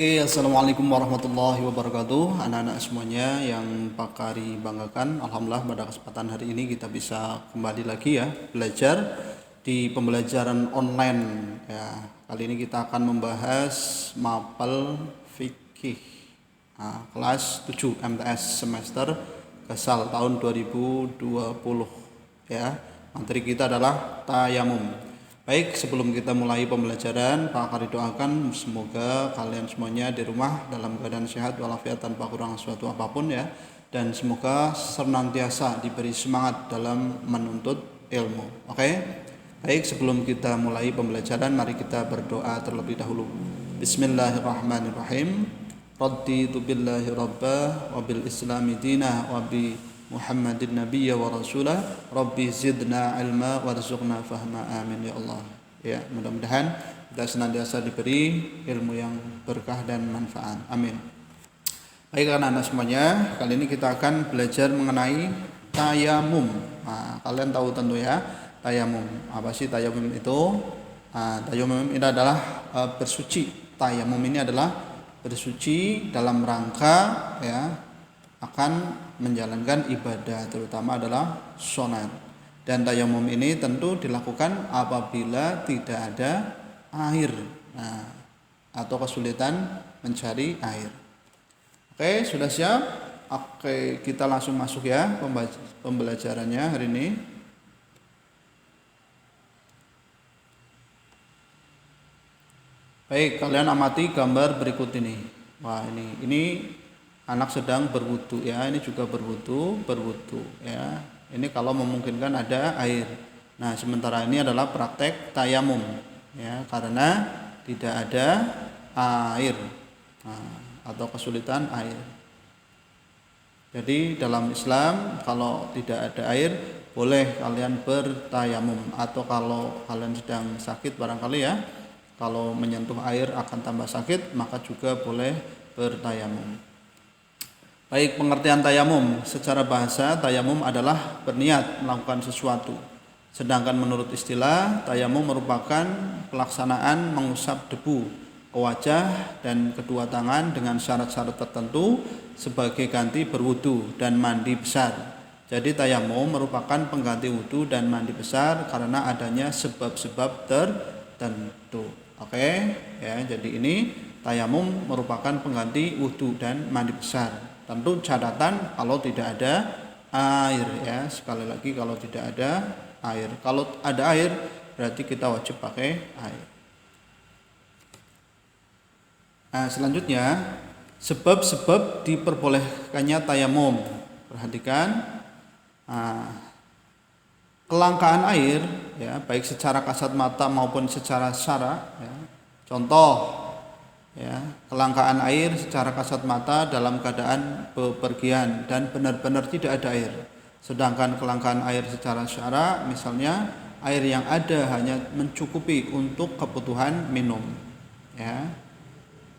Oke, Assalamualaikum warahmatullahi wabarakatuh. Anak-anak semuanya yang Pak Kari banggakan, Alhamdulillah pada kesempatan hari ini kita bisa kembali lagi ya belajar di pembelajaran online ya. Kali ini kita akan membahas mapel fikih kelas 7 MTS semester Gesal tahun 2020 ya. Materi kita adalah tayamum. Baik, sebelum kita mulai pembelajaran, Pak Kari doakan semoga kalian semuanya di rumah dalam keadaan sehat walafiat tanpa kurang suatu apapun ya, dan semoga senantiasa diberi semangat dalam menuntut ilmu. Oke? Baik, sebelum kita mulai pembelajaran, mari kita berdoa terlebih dahulu. Bismillahirrahmanirrahim. Raditu billahi rabbah wa bil islami dinah wa bi Muhammadin nabiyya wa rasulah. Rabbi zidna ilma warzuqna fahma, amin ya Allah. Ya, mudah-mudahan kita senantiasa diberi ilmu yang berkah dan manfaat, amin. Baik anak-anak semuanya, kali ini kita akan belajar mengenai tayamum. Kalian tahu tentu ya tayamum. Apa sih tayamum itu? Tayamum ini adalah bersuci. Tayamum ini adalah bersuci dalam rangka ya akan menjalankan ibadah, terutama adalah sholat. Dan tayamum ini tentu dilakukan apabila tidak ada air atau kesulitan mencari air. Oke, sudah siap? Oke, kita langsung masuk ya pembelajarannya hari ini. Baik, kalian amati gambar berikut ini. Wah, ini anak sedang berwudu ya, ini juga berwudu ya. Ini kalau memungkinkan ada air. Nah, sementara ini adalah praktek tayamum ya, karena tidak ada air atau kesulitan air. Jadi dalam Islam kalau tidak ada air boleh kalian bertayamum, atau kalau kalian sedang sakit barangkali ya, kalau menyentuh air akan tambah sakit, maka juga boleh bertayamum. Baik, pengertian tayamum. Secara bahasa, tayamum adalah berniat melakukan sesuatu. Sedangkan menurut istilah, tayamum merupakan pelaksanaan mengusap debu ke wajah dan kedua tangan dengan syarat-syarat tertentu sebagai ganti berwudu dan mandi besar. Jadi tayamum merupakan pengganti wudu dan mandi besar karena adanya sebab-sebab tertentu. Oke, ya. Jadi ini tayamum merupakan pengganti wudu dan mandi besar. Tentu catatan kalau tidak ada air ya. Sekali lagi, kalau tidak ada air. Kalau ada air berarti kita wajib pakai air. Nah, selanjutnya sebab-sebab diperbolehkannya tayamum. Perhatikan kelangkaan air ya, baik secara kasat mata maupun secara syara ya. Contoh ya, kelangkaan air secara kasat mata dalam keadaan bepergian dan benar-benar tidak ada air. Sedangkan kelangkaan air secara syara, misalnya air yang ada hanya mencukupi untuk kebutuhan minum ya.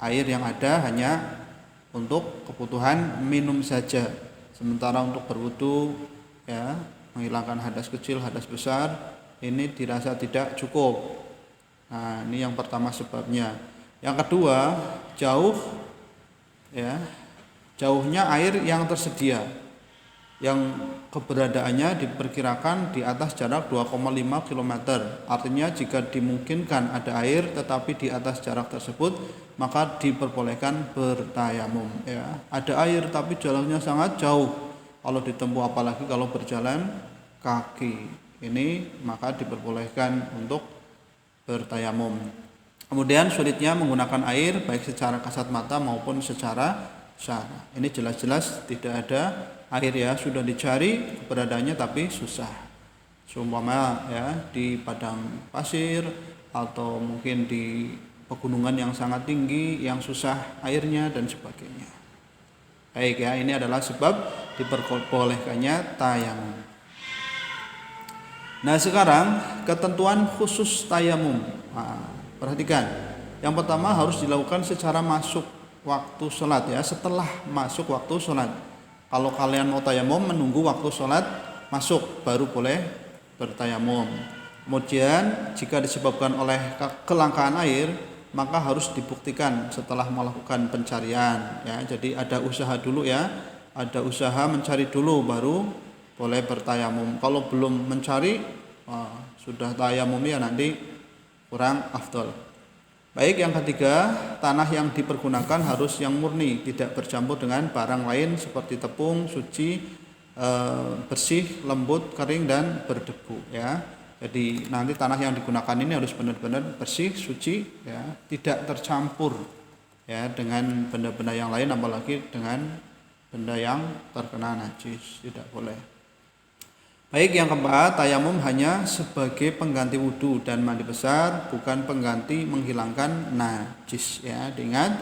Air yang ada hanya untuk kebutuhan minum saja. Sementara untuk berwudu ya, menghilangkan hadas kecil, hadas besar, ini dirasa tidak cukup. Nah, ini yang pertama sebabnya. Yang kedua, jauhnya air yang tersedia, yang keberadaannya diperkirakan di atas jarak 2,5 km. Artinya jika dimungkinkan ada air tetapi di atas jarak tersebut, maka diperbolehkan bertayamum ya. Ada air tapi jaraknya sangat jauh, kalau ditempuh apalagi kalau berjalan kaki, ini maka diperbolehkan untuk bertayamum. Kemudian sulitnya menggunakan air baik secara kasat mata maupun secara syara. Ini jelas-jelas tidak ada air ya, sudah dicari keberadaannya tapi susah. Seumpama ya di padang pasir atau mungkin di pegunungan yang sangat tinggi yang susah airnya dan sebagainya. Baik ya, ini adalah sebab diperbolehkannya tayamum. Nah, sekarang ketentuan khusus tayamum. Perhatikan, yang pertama harus dilakukan secara masuk waktu sholat ya, setelah masuk waktu sholat. Kalau kalian mau tayamum, menunggu waktu sholat masuk baru boleh bertayamum. Kemudian jika disebabkan oleh kelangkaan air, maka harus dibuktikan setelah melakukan pencarian ya. Jadi ada usaha dulu ya, ada usaha mencari dulu baru boleh bertayamum. Kalau belum mencari sudah tayamum ya nanti kurang afdol. Baik, yang ketiga, tanah yang dipergunakan harus yang murni, tidak bercampur dengan barang lain seperti tepung, suci, bersih, lembut, kering dan berdebu ya. Jadi nanti tanah yang digunakan ini harus benar-benar bersih, suci ya, tidak tercampur ya dengan benda-benda yang lain, apalagi dengan benda yang terkena najis, tidak boleh. Baik, yang keempat, tayamum hanya sebagai pengganti wudhu dan mandi besar, bukan pengganti menghilangkan najis ya. Diingat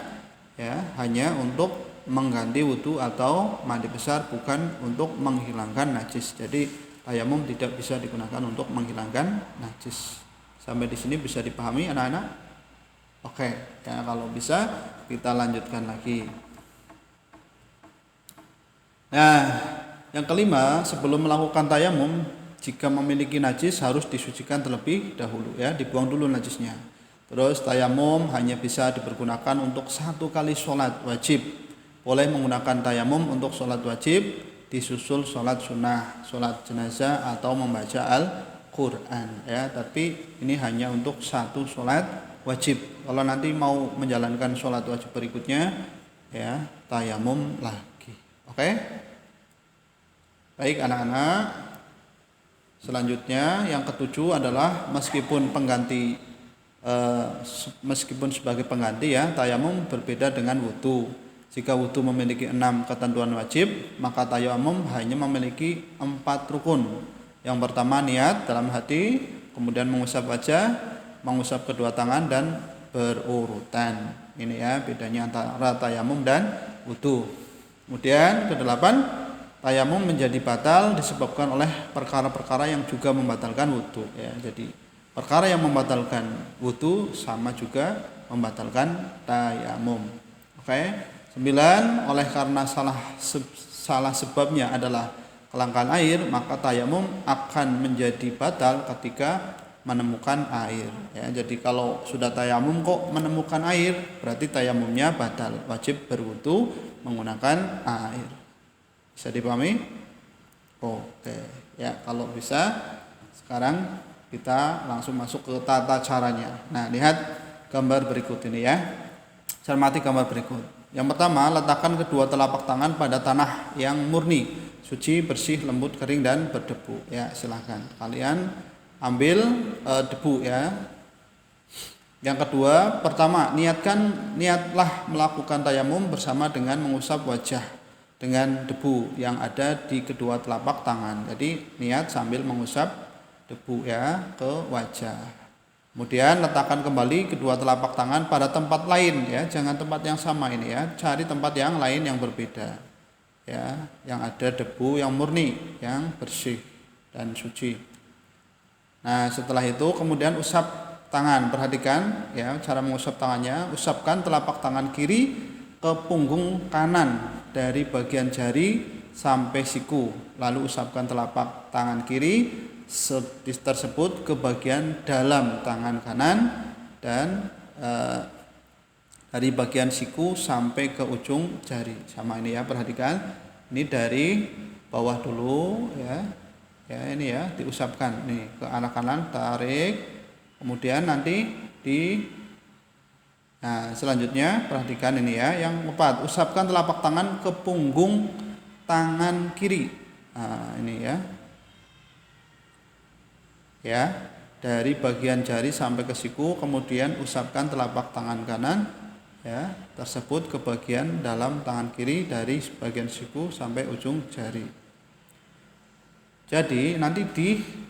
ya, hanya untuk mengganti wudhu atau mandi besar, bukan untuk menghilangkan najis. Jadi tayamum tidak bisa digunakan untuk menghilangkan najis. Sampai di sini bisa dipahami anak-anak? Oke, ya kalau bisa kita lanjutkan lagi. Nah, yang kelima, sebelum melakukan tayamum, jika memiliki najis harus disucikan terlebih dahulu ya, dibuang dulu najisnya. Terus tayamum hanya bisa dipergunakan untuk 1 kali sholat wajib. Boleh menggunakan tayamum untuk sholat wajib, disusul sholat sunnah, sholat jenazah atau membaca Al-Quran ya. Tapi ini hanya untuk 1 sholat wajib. Kalau nanti mau menjalankan sholat wajib berikutnya ya, tayamum lagi. Oke? Baik anak-anak, selanjutnya yang ketujuh adalah meskipun sebagai pengganti ya, tayamum berbeda dengan wudu. Jika wudu memiliki 6 ketentuan wajib, maka tayamum hanya memiliki 4 rukun. Yang pertama niat dalam hati, kemudian mengusap wajah, mengusap kedua tangan dan berurutan. Ini ya bedanya antara tayamum dan wudu. Kemudian kedelapan, tayamum menjadi batal disebabkan oleh perkara-perkara yang juga membatalkan wudhu ya. Jadi perkara yang membatalkan wudhu sama juga membatalkan tayamum. Oke. 9, oleh karena salah sebabnya adalah kelangkaan air, maka tayamum akan menjadi batal ketika menemukan air ya. Jadi kalau sudah tayamum kok menemukan air, berarti tayamumnya batal, wajib berwudhu menggunakan air. Bisa dipahami? Oke ya, kalau bisa sekarang kita langsung masuk ke tata caranya. Nah, lihat gambar berikut ini ya. Cermati gambar berikut. Yang pertama, letakkan kedua telapak tangan pada tanah yang murni, suci, bersih, lembut, kering dan berdebu ya. Silahkan kalian ambil debu ya. Yang kedua, pertama, niatlah melakukan tayamum bersama dengan mengusap wajah dengan debu yang ada di kedua telapak tangan. Jadi niat sambil mengusap debu ya ke wajah. Kemudian letakkan kembali kedua telapak tangan pada tempat lain ya, jangan tempat yang sama ini ya, cari tempat yang lain yang berbeda ya, yang ada debu yang murni, yang bersih dan suci. Nah, setelah itu kemudian usap tangan. Perhatikan ya cara mengusap tangannya. Usapkan telapak tangan kiri ke punggung kanan dari bagian jari sampai siku, lalu usapkan telapak tangan kiri tersebut ke bagian dalam tangan kanan dan dari bagian siku sampai ke ujung jari. Sama ini ya, perhatikan ini dari bawah dulu ya, ya ini ya diusapkan nih ke arah kanan, tarik, kemudian nanti Nah, selanjutnya perhatikan ini ya, yang keempat, usapkan telapak tangan ke punggung tangan kiri. Nah, ini ya. Ya, dari bagian jari sampai ke siku, kemudian usapkan telapak tangan kanan ya, tersebut ke bagian dalam tangan kiri dari bagian siku sampai ujung jari. Jadi nanti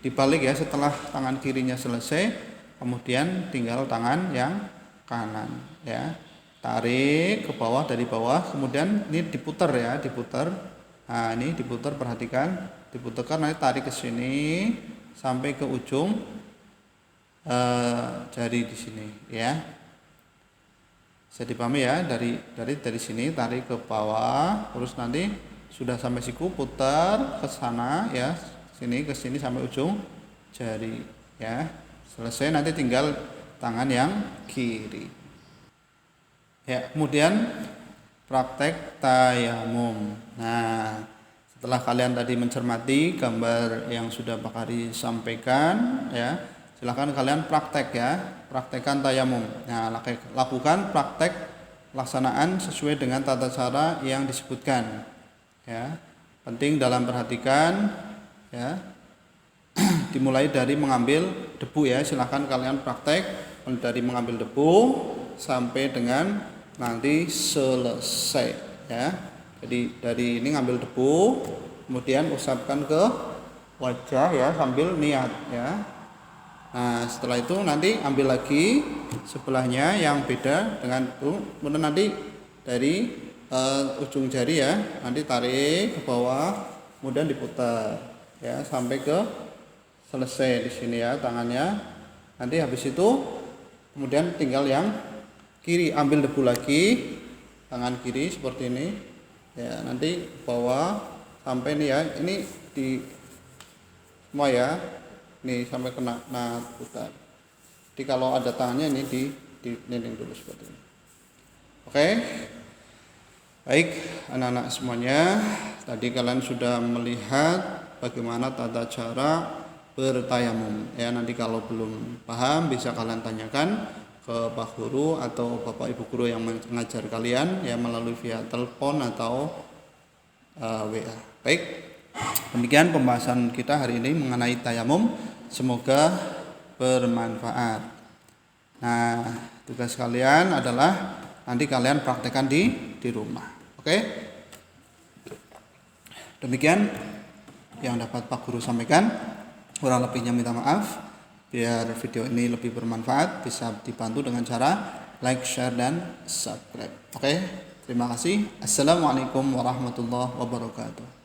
dibalik ya, setelah tangan kirinya selesai, kemudian tinggal tangan yang kanan ya, tarik ke bawah, dari bawah, kemudian ini diputar ya, diputar. Nah, ini diputar, perhatikan, diputarkan, nanti tarik ke sini sampai ke ujung jari di sini ya. Bisa dipahami ya, dari sini tarik ke bawah, terus nanti sudah sampai siku, putar ke sana ya, sini ke sini sampai ujung jari ya. Selesai, nanti tinggal tangan yang kiri. Ya, kemudian praktek tayamum. Nah, setelah kalian tadi mencermati gambar yang sudah Pak Hari sampaikan, ya, silakan kalian praktek ya, praktekkan tayamum. Nah, lakukan praktek laksanaan sesuai dengan tata cara yang disebutkan. Ya, penting dalam perhatikan, ya, dimulai dari mengambil debu ya, silakan kalian praktek dari mengambil debu sampai dengan nanti selesai ya. Jadi dari ini ngambil debu, kemudian usapkan ke wajah ya sambil niat ya. Nah setelah itu nanti ambil lagi sebelahnya yang beda dengan itu, kemudian nanti dari ujung jari ya, nanti tarik ke bawah, kemudian diputar ya sampai ke selesai di sini ya tangannya. Nanti habis itu kemudian tinggal yang kiri, ambil debu lagi tangan kiri seperti ini ya, nanti bawah sampai nih ya, ini di semua ya, nih sampai kena. Nah putar. Jadi kalau ada tangannya ini di nining dulu seperti ini. Oke. Baik anak-anak semuanya, tadi kalian sudah melihat bagaimana tata cara bertayamum ya. Nanti kalau belum paham bisa kalian tanyakan ke Pak Guru atau Bapak Ibu Guru yang mengajar kalian ya, melalui via telepon atau WA. Baik, demikian pembahasan kita hari ini mengenai tayamum. Semoga bermanfaat. Nah, tugas kalian adalah nanti kalian praktekkan di rumah. Oke? Demikian yang dapat Pak Guru sampaikan. Kurang lebihnya minta maaf. Biar video ini lebih bermanfaat, bisa dibantu dengan cara like, share, dan subscribe. Oke? Terima kasih. Assalamualaikum warahmatullahi wabarakatuh.